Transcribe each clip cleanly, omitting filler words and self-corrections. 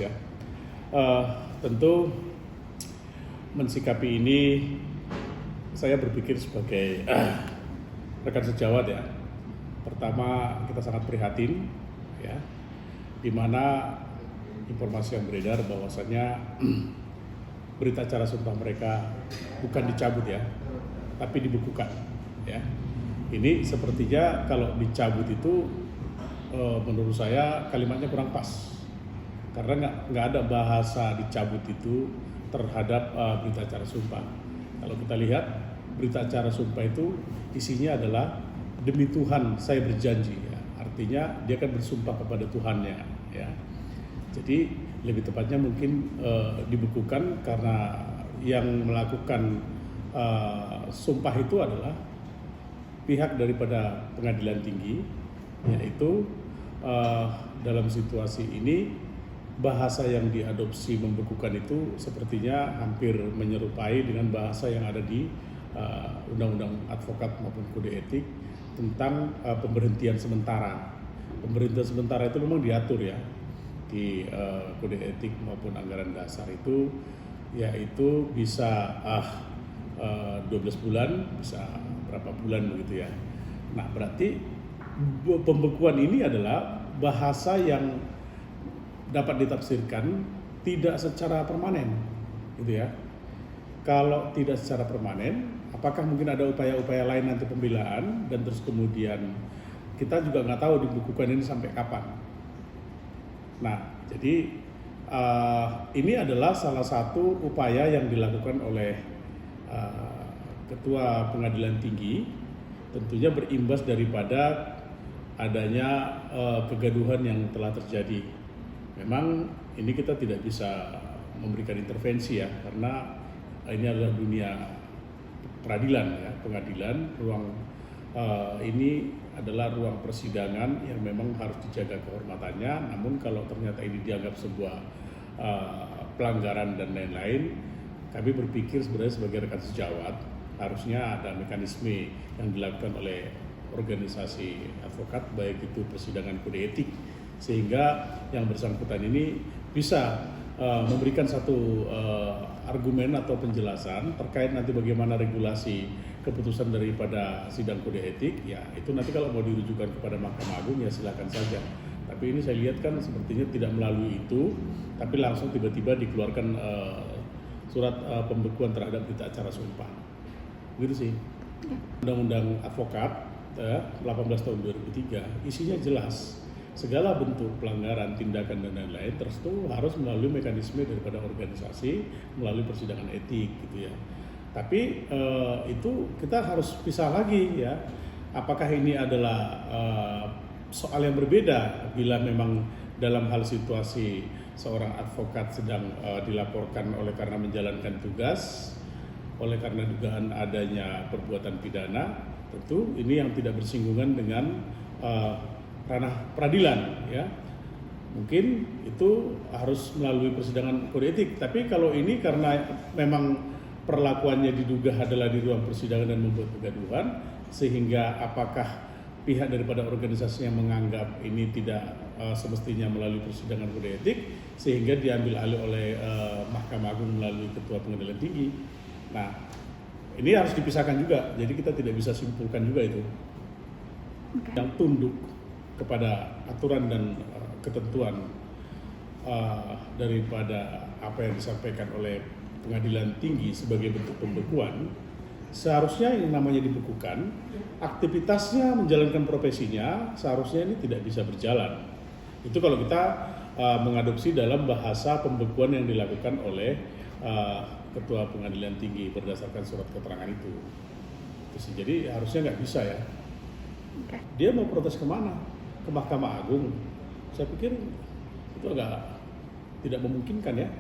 ya. Tentu mensikapi ini saya berpikir sebagai rekan sejawat ya. Pertama, kita sangat prihatin ya, di mana informasi yang beredar bahwasanya berita acara sumpah mereka bukan dicabut ya, tapi dibekukan ya. Ini sepertinya kalau dicabut itu menurut saya kalimatnya kurang pas, karena nggak ada bahasa dicabut itu terhadap berita acara sumpah. Kalau kita lihat berita acara sumpah itu isinya adalah demi Tuhan saya berjanji ya. Artinya dia kan bersumpah kepada Tuhannya ya. Jadi lebih tepatnya mungkin dibekukan karena yang melakukan sumpah itu adalah pihak daripada pengadilan tinggi, yaitu dalam situasi ini bahasa yang diadopsi membekukan itu sepertinya hampir menyerupai dengan bahasa yang ada di Undang-Undang Advokat maupun Kode Etik tentang pemberhentian sementara. Pemberhentian sementara itu memang diatur ya di Kode Etik maupun Anggaran Dasar itu, yaitu bisa 12 bulan, bisa berapa bulan begitu ya. Nah, berarti pembekuan ini adalah bahasa yang dapat ditafsirkan tidak secara permanen, gitu ya. Kalau tidak secara permanen, apakah mungkin ada upaya-upaya lain nanti pembelaan dan terus kemudian kita juga nggak tahu dibekukan ini sampai kapan. Nah, jadi ini adalah salah satu upaya yang dilakukan oleh Ketua Pengadilan Tinggi, tentunya berimbas daripada adanya kegaduhan yang telah terjadi. Memang ini kita tidak bisa memberikan intervensi ya, karena ini adalah dunia peradilan ya, pengadilan. Ruang ini adalah ruang persidangan yang memang harus dijaga kehormatannya. Namun kalau ternyata ini dianggap sebuah pelanggaran dan lain-lain, kami berpikir sebenarnya sebagai rekan sejawat harusnya ada mekanisme yang dilakukan oleh organisasi advokat, baik itu persidangan kode etik, sehingga yang bersangkutan ini bisa memberikan satu argumen atau penjelasan terkait nanti bagaimana regulasi keputusan daripada sidang kode etik. Ya itu nanti kalau mau dirujukan kepada Mahkamah Agung ya silakan saja. Tapi ini saya lihat kan sepertinya tidak melalui itu, tapi langsung tiba-tiba dikeluarkan surat pembekuan terhadap berita acara sumpah. Gitu sih. Undang-Undang Advokat 18 tahun 2003 isinya jelas. Segala bentuk pelanggaran, tindakan dan lain-lain terus itu harus melalui mekanisme daripada organisasi, melalui persidangan etik gitu ya. Tapi itu kita harus pisah lagi ya. Apakah ini adalah soal yang berbeda bila memang dalam hal situasi seorang advokat sedang dilaporkan oleh karena menjalankan tugas, oleh karena dugaan adanya perbuatan pidana, tentu ini yang tidak bersinggungan dengan ranah peradilan ya. Mungkin itu harus melalui persidangan kode etik. Tapi kalau ini karena memang perlakuannya diduga adalah di ruang persidangan dan membuat kegaduhan, sehingga apakah pihak daripada organisasi yang menganggap ini tidak semestinya melalui persidangan kode etik, sehingga diambil alih oleh Mahkamah Agung melalui Ketua Pengadilan Tinggi. Nah, ini harus dipisahkan juga. Jadi kita tidak bisa simpulkan juga itu. Yang tunduk kepada aturan dan ketentuan daripada apa yang disampaikan oleh Pengadilan Tinggi sebagai bentuk pembekuan, seharusnya yang namanya dibekukan, aktivitasnya menjalankan profesinya seharusnya ini tidak bisa berjalan. Itu kalau kita mengadopsi dalam bahasa pembekuan yang dilakukan oleh Ketua Pengadilan Tinggi berdasarkan surat keterangan itu. Jadi harusnya nggak bisa ya. Dia mau protes kemana? Ke Mahkamah Agung. Saya pikir itu agak tidak memungkinkan ya.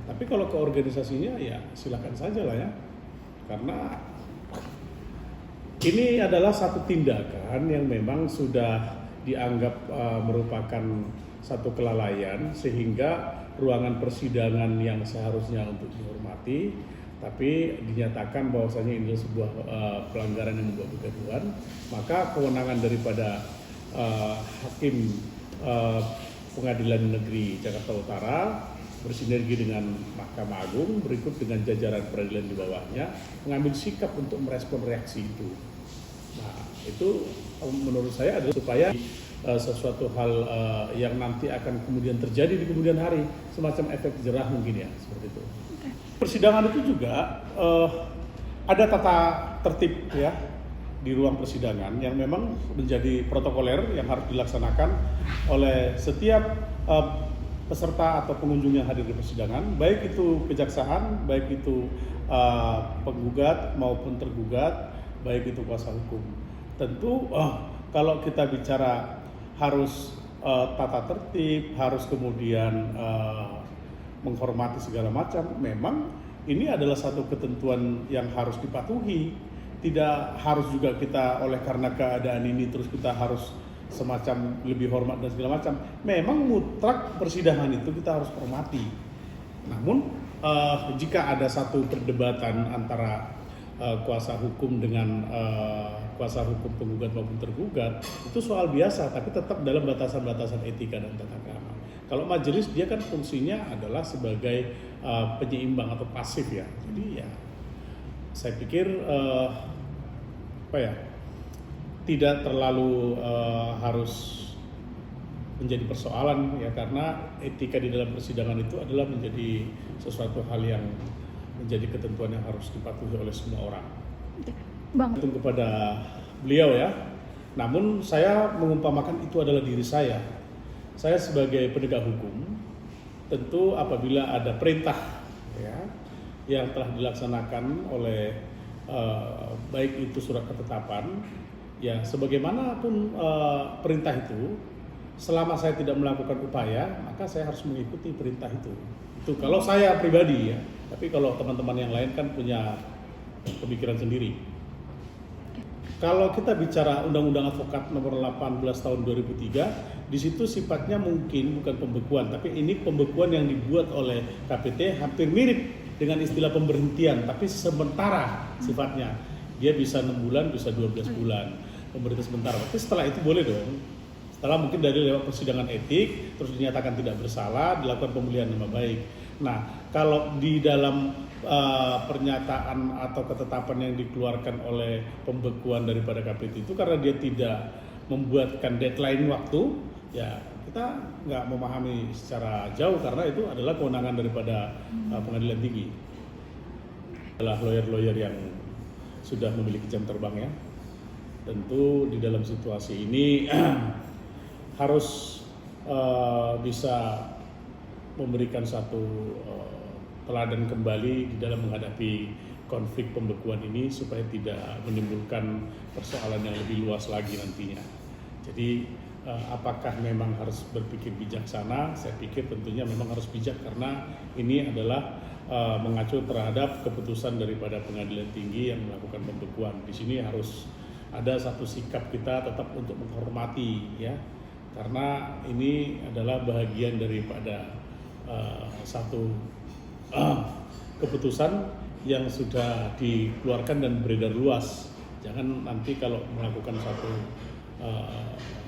Tapi kalau ke organisasinya ya silakan saja lah ya. Karena ini adalah satu tindakan yang memang sudah dianggap merupakan satu kelalaian, sehingga ruangan persidangan yang seharusnya untuk dihormati tapi dinyatakan bahwasanya ini sebuah pelanggaran yang membuat kegaduhan, maka kewenangan daripada hakim Pengadilan Negeri Jakarta Utara bersinergi dengan Mahkamah Agung, berikut dengan jajaran peradilan di bawahnya, mengambil sikap untuk merespon reaksi itu. Nah, itu menurut saya adalah supaya sesuatu hal yang nanti akan kemudian terjadi di kemudian hari, semacam efek jerah mungkin ya, seperti itu. Persidangan itu juga ada tata tertib ya di ruang persidangan yang memang menjadi protokoler yang harus dilaksanakan oleh setiap peserta atau pengunjung yang hadir di persidangan, baik itu kejaksaan, baik itu penggugat maupun tergugat, baik itu kuasa hukum. Tentu kalau kita bicara harus tata tertib, harus kemudian menghormati segala macam, memang ini adalah satu ketentuan yang harus dipatuhi. Tidak harus juga kita oleh karena keadaan ini terus kita harus semacam lebih hormat dan segala macam. Memang mutlak persidangan itu kita harus hormati. Namun jika ada satu perdebatan antara kuasa hukum dengan kuasa hukum penggugat maupun tergugat, itu soal biasa, tapi tetap dalam batasan-batasan etika dan tata krama. Kalau majelis dia kan fungsinya adalah sebagai penyeimbang atau pasif ya. Jadi ya saya pikir tidak terlalu harus menjadi persoalan ya, karena etika di dalam persidangan itu adalah menjadi sesuatu hal yang menjadi ketentuan yang harus dipatuhi oleh semua orang. Bang. Itu kepada beliau ya. Namun saya mengumpamakan itu adalah diri saya. Saya sebagai penegak hukum, tentu apabila ada perintah ya yang telah dilaksanakan oleh baik itu surat ketetapan ya, sebagaimanapun perintah itu, selama saya tidak melakukan upaya maka saya harus mengikuti perintah itu kalau saya pribadi ya. Tapi kalau teman-teman yang lain kan punya pemikiran sendiri. Kalau kita bicara Undang-Undang Advokat Nomor 18 Tahun 2003, di situ sifatnya mungkin bukan pembekuan, tapi ini pembekuan yang dibuat oleh KPT hampir mirip dengan istilah pemberhentian, tapi sementara sifatnya. Dia bisa 6 bulan, bisa 12 bulan. Pemberhentian sementara. Tapi setelah itu boleh dong. Setelah mungkin dari lewat persidangan etik, terus dinyatakan tidak bersalah, dilakukan pemulihan nama baik. Nah, kalau di dalam pernyataan atau ketetapan yang dikeluarkan oleh pembekuan daripada KPT itu karena dia tidak membuatkan deadline waktu, ya kita nggak memahami secara jauh karena itu adalah kewenangan daripada pengadilan tinggi. Adalah lawyer-lawyer yang sudah memiliki jam terbang ya. Tentu di dalam situasi ini harus bisa memberikan satu teladan kembali di dalam menghadapi konflik pembekuan ini supaya tidak menimbulkan persoalan yang lebih luas lagi nantinya. Jadi apakah memang harus berpikir bijaksana? Saya pikir tentunya memang harus bijak karena ini adalah mengacu terhadap keputusan daripada pengadilan tinggi yang melakukan pembekuan. Di sini harus ada satu sikap kita tetap untuk menghormati ya, karena ini adalah bahagian daripada satu keputusan yang sudah dikeluarkan dan beredar luas. Jangan nanti kalau melakukan satu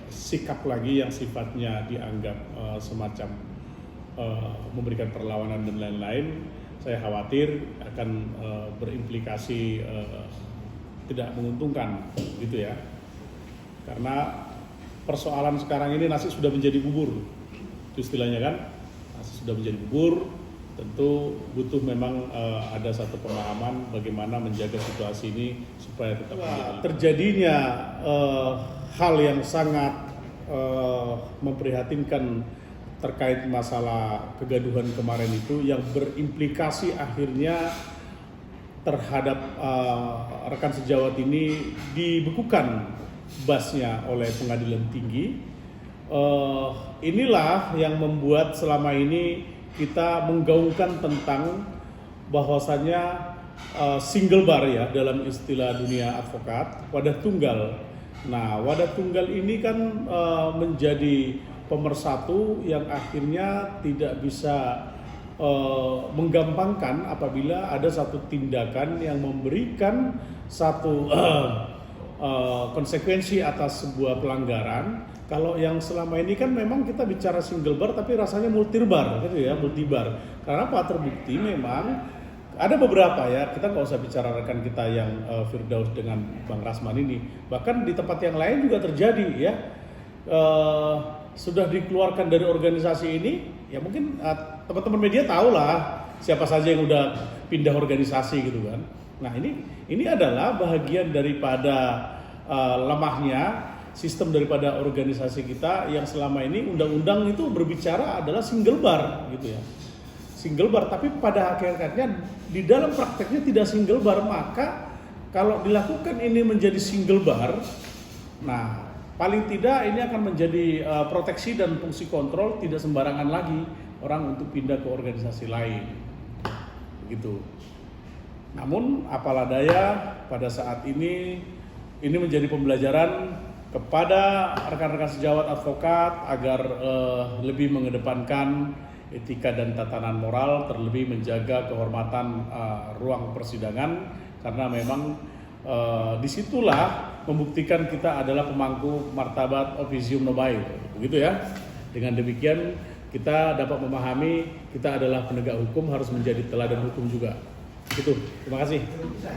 sikap lagi yang sifatnya dianggap semacam memberikan perlawanan dan lain-lain, saya khawatir akan berimplikasi tidak menguntungkan gitu ya. Karena persoalan sekarang ini nasi sudah menjadi bubur, itu istilahnya kan, nasi sudah menjadi bubur. Tentu butuh memang ada satu pemahaman bagaimana menjaga situasi ini supaya tetap terjadinya hal yang sangat memprihatinkan terkait masalah kegaduhan kemarin itu yang berimplikasi akhirnya terhadap rekan sejawat ini dibekukan basnya oleh pengadilan tinggi. Inilah yang membuat selama ini kita menggaungkan tentang bahwasannya single bar ya dalam istilah dunia advokat, wadah tunggal. Nah, wadah tunggal ini kan menjadi pemersatu yang akhirnya tidak bisa menggampangkan apabila ada satu tindakan yang memberikan satu konsekuensi atas sebuah pelanggaran. Kalau yang selama ini kan memang kita bicara single bar tapi rasanya multibar gitu ya, multibar. Karena apa? Terbukti memang ada beberapa ya, kita nggak usah bicara rekan kita yang Firdaus dengan Bang Rasman ini. Bahkan di tempat yang lain juga terjadi ya. Sudah dikeluarkan dari organisasi ini, ya mungkin teman-teman media tahu lah siapa saja yang udah pindah organisasi gitu kan. Nah ini adalah bahagian daripada lemahnya sistem daripada organisasi kita yang selama ini undang-undang itu berbicara adalah single bar gitu ya. Single bar, tapi pada hakikatnya di dalam prakteknya tidak single bar. Maka kalau dilakukan ini menjadi single bar, nah paling tidak ini akan menjadi proteksi dan fungsi kontrol, tidak sembarangan lagi orang untuk pindah ke organisasi lain begitu. Namun apalah daya, pada saat ini menjadi pembelajaran kepada rekan-rekan sejawat advokat agar lebih mengedepankan etika dan tatanan moral, terlebih menjaga kehormatan ruang persidangan, karena memang disitulah membuktikan kita adalah pemangku martabat officium nobile, begitu ya. Dengan demikian kita dapat memahami kita adalah penegak hukum, harus menjadi teladan hukum juga. Itu. Terima kasih.